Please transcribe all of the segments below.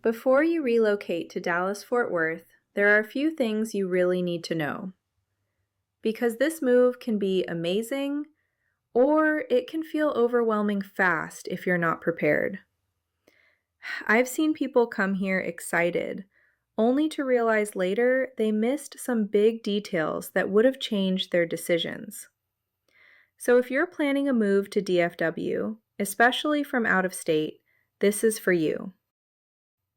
Before you relocate to Dallas-Fort Worth, there are a few things you really need to know. Because this move can be amazing, or it can feel overwhelming fast if you're not prepared. I've seen people come here excited, only to realize later they missed some big details that would have changed their decisions. So if you're planning a move to DFW, especially from out of state, this is for you.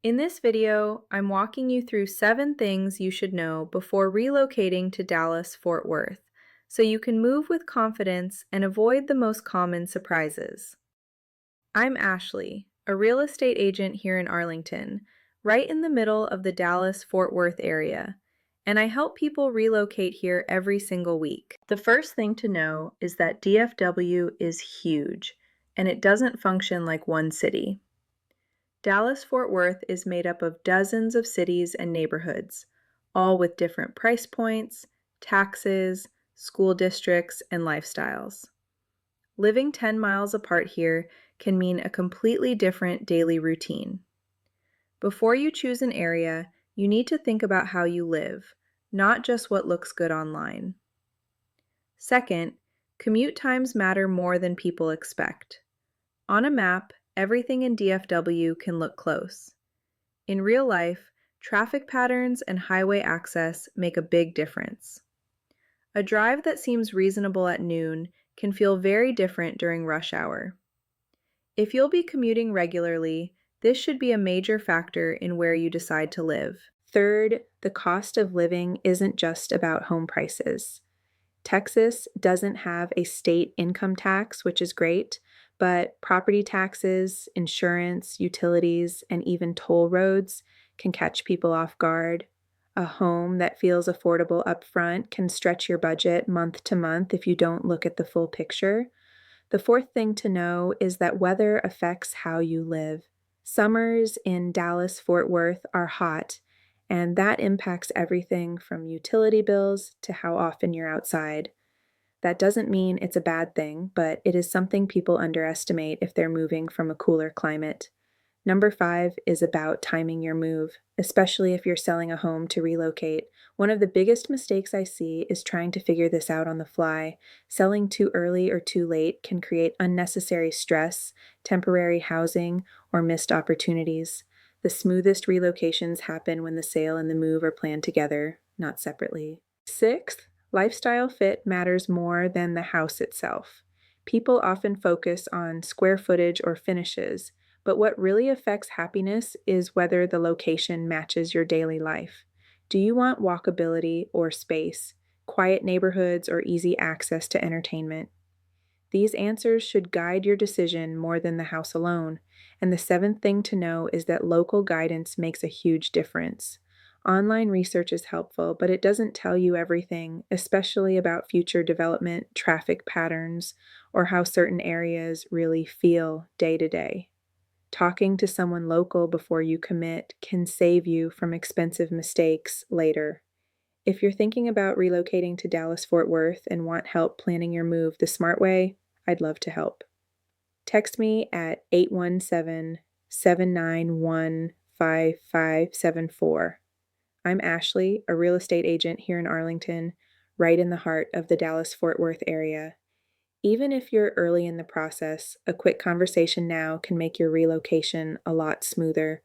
In this video, I'm walking you through 7 things you should know before relocating to Dallas-Fort Worth, so you can move with confidence and avoid the most common surprises. I'm Ashley, a real estate agent here in Arlington, right in the middle of the Dallas-Fort Worth area, and I help people relocate here every single week. The first thing to know is that DFW is huge, and it doesn't function like one city. Dallas-Fort Worth is made up of dozens of cities and neighborhoods, all with different price points, taxes, school districts, and lifestyles. Living 10 miles apart here can mean a completely different daily routine. Before you choose an area, you need to think about how you live, not just what looks good online. Second, commute times matter more than people expect. On a map, everything in DFW can look close. In real life, traffic patterns and highway access make a big difference. A drive that seems reasonable at noon can feel very different during rush hour. If you'll be commuting regularly, this should be a major factor in where you decide to live. Third, the cost of living isn't just about home prices. Texas doesn't have a state income tax, which is great, but property taxes, insurance, utilities, and even toll roads can catch people off guard. A home that feels affordable upfront can stretch your budget month to month if you don't look at the full picture. The fourth thing to know is that weather affects how you live. Summers in Dallas-Fort Worth are hot, and that impacts everything from utility bills to how often you're outside. That doesn't mean it's a bad thing, but it is something people underestimate if they're moving from a cooler climate. Number 5 is about timing your move, especially if you're selling a home to relocate. One of the biggest mistakes I see is trying to figure this out on the fly. Selling too early or too late can create unnecessary stress, temporary housing, or missed opportunities. The smoothest relocations happen when the sale and the move are planned together, not separately. Sixth, lifestyle fit matters more than the house itself. People often focus on square footage or finishes, but what really affects happiness is whether the location matches your daily life. Do you want walkability or space, quiet neighborhoods or easy access to entertainment? These answers should guide your decision more than the house alone. And the 7th thing to know is that local guidance makes a huge difference. Online research is helpful, but it doesn't tell you everything, especially about future development, traffic patterns, or how certain areas really feel day to day. Talking to someone local before you commit can save you from expensive mistakes later. If you're thinking about relocating to Dallas-Fort Worth and want help planning your move the smart way, I'd love to help. Text me at 817-791-5574. I'm Ashley, a real estate agent here in Arlington, right in the heart of the Dallas-Fort Worth area. Even if you're early in the process, a quick conversation now can make your relocation a lot smoother.